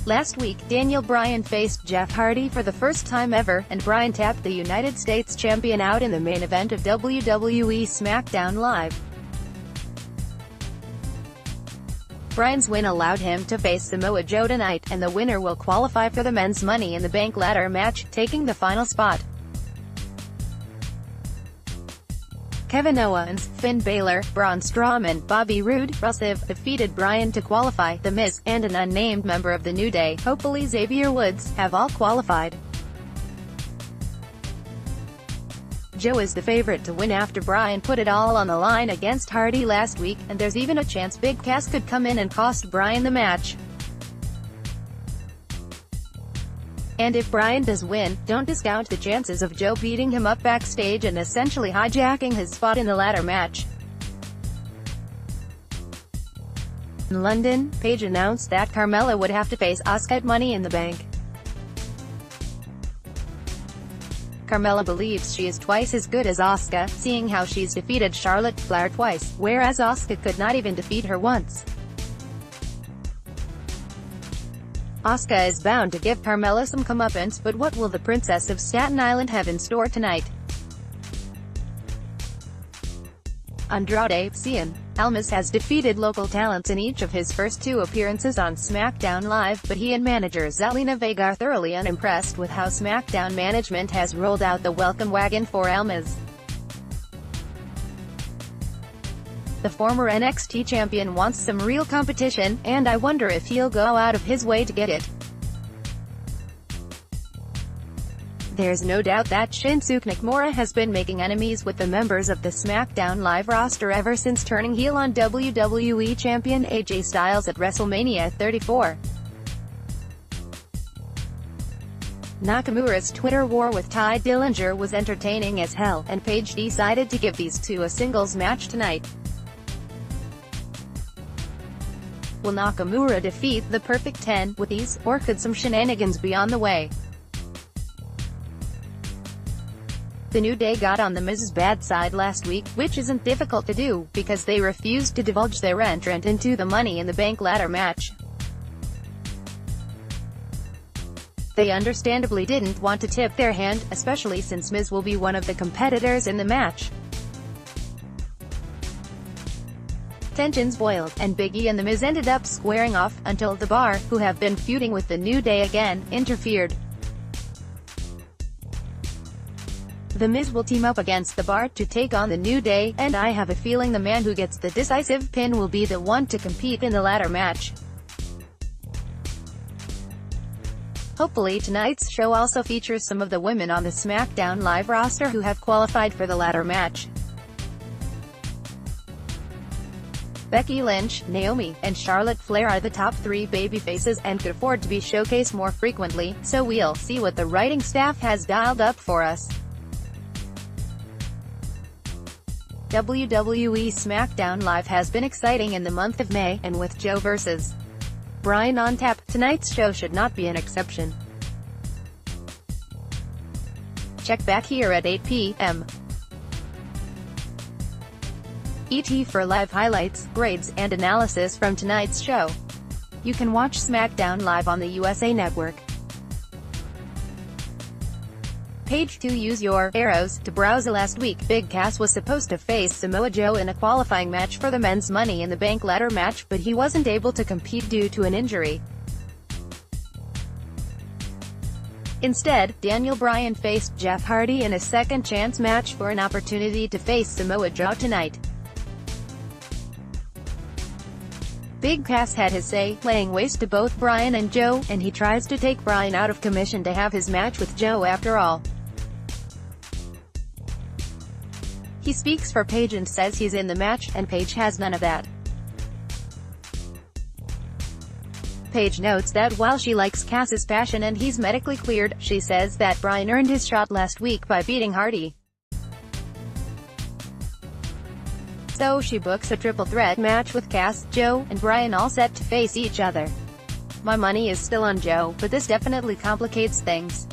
Last week, Bryan faced Jeff Hardy for the first time ever, and Bryan tapped the United States champion out in the main event of WWE SmackDown Live. Bryan's win allowed him to face Samoa Joe tonight, and the winner will qualify for the men's Money in the Bank ladder match, taking the final spot. Kevin Owens, Finn Balor, Braun Strowman, Bobby Roode, Rusev defeated Bryan to qualify. The Miz, and an unnamed member of the New Day, hopefully Xavier Woods, have all qualified. Joe is the favorite to win after Bryan put it all on the line against Hardy last week, and there's even a chance Big Cass could come in and cost Bryan the match. And if Bryan does win, don't discount the chances of Joe beating him up backstage and essentially hijacking his spot in the ladder match. In London, Paige announced that Carmella would have to face Asuka at Money in the Bank. Carmella believes she is twice as good as Asuka, seeing how she's defeated Charlotte Flair twice, whereas Asuka could not even defeat her once. Asuka is bound to give Carmella some comeuppance, but what will the Princess of Staten Island have in store tonight? Andrade Cien Almas has defeated local talents in each of his first two appearances on SmackDown Live, but he and manager Zelina Vega are thoroughly unimpressed with how SmackDown management has rolled out the welcome wagon for Almas. The former NXT champion wants some real competition, and I wonder if he'll go out of his way to get it. There's no doubt that Shinsuke Nakamura has been making enemies with the members of the SmackDown Live roster ever since turning heel on WWE champion AJ Styles at WrestleMania 34. Nakamura's Twitter war with Ty Dillinger was entertaining as hell, and Paige decided to give these two a singles match tonight. Will Nakamura defeat the Perfect 10 with ease, or could some shenanigans be on the way? The New Day got on the Miz's bad side last week, which isn't difficult to do, because they refused to divulge their entrant into the Money in the Bank ladder match. They understandably didn't want to tip their hand, especially since Miz will be one of the competitors in the match. Tensions boiled, and Big E and The Miz ended up squaring off, until The Bar, who have been feuding with the New Day again, interfered. The Miz will team up against The Bar to take on the New Day, and I have a feeling the man who gets the decisive pin will be the one to compete in the ladder match. Hopefully tonight's show also features some of the women on the SmackDown Live roster who have qualified for the ladder match. Becky Lynch, Naomi, and Charlotte Flair are the top three babyfaces, and could afford to be showcased more frequently, so we'll see what the writing staff has dialed up for us. WWE SmackDown Live has been exciting in the month of May, and with Joe vs. Bryan on tap, tonight's show should not be an exception. Check back here at 8 p.m. ET for live highlights, grades, and analysis from tonight's show. You can watch SmackDown Live on the USA Network. Page 2. Use your arrows to browse. Last week, Big Cass was supposed to face Samoa Joe in a qualifying match for the men's Money in the Bank ladder match, but he wasn't able to compete due to an injury. Instead, Bryan faced Jeff Hardy in a second-chance match for an opportunity to face Samoa Joe tonight. Big Cass had his say, laying waste to both Bryan and Joe, and he tries to take Bryan out of commission to have his match with Joe after all. He speaks for Paige and says he's in the match, and Paige has none of that. Paige notes that while she likes Cass's passion and he's medically cleared, she says that Bryan earned his shot last week by beating Hardy. So she books a triple threat match with Cass, Joe, and Bryan all set to face each other. My money is still on Joe, but this definitely complicates things.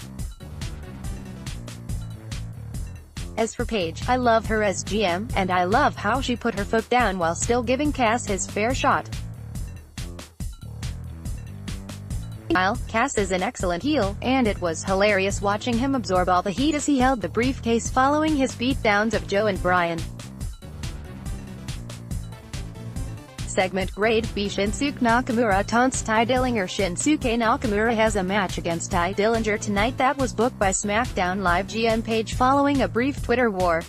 As for Paige, I love her as GM, and I love how she put her foot down while still giving Cass his fair shot. Cass is an excellent heel, and it was hilarious watching him absorb all the heat as he held the briefcase following his beatdowns of Joe and Bryan. Segment grade B. Shinsuke Nakamura taunts Ty Dillinger. Shinsuke Nakamura has a match against Ty Dillinger tonight that was booked by SmackDown Live GM page following a brief Twitter war.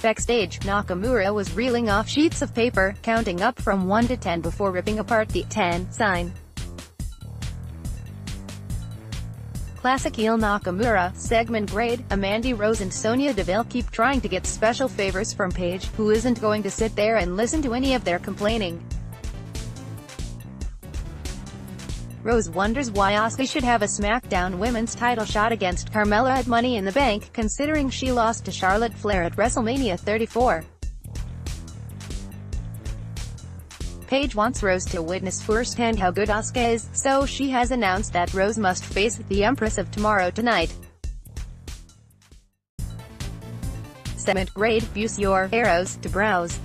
Backstage, Nakamura was reeling off sheets of paper, counting up from 1 to 10 before ripping apart the 10 sign. Classic heel Nakamura. Segment grade, Mandy Rose and Sonya Deville keep trying to get special favors from Paige, who isn't going to sit there and listen to any of their complaining. Rose wonders why Asuka should have a SmackDown Women's title shot against Carmella at Money in the Bank, considering she lost to Charlotte Flair at WrestleMania 34. Paige wants Rose to witness firsthand how good Asuka is, so she has announced that Rose must face the Empress of Tomorrow tonight. Segment grade, use your arrows to browse.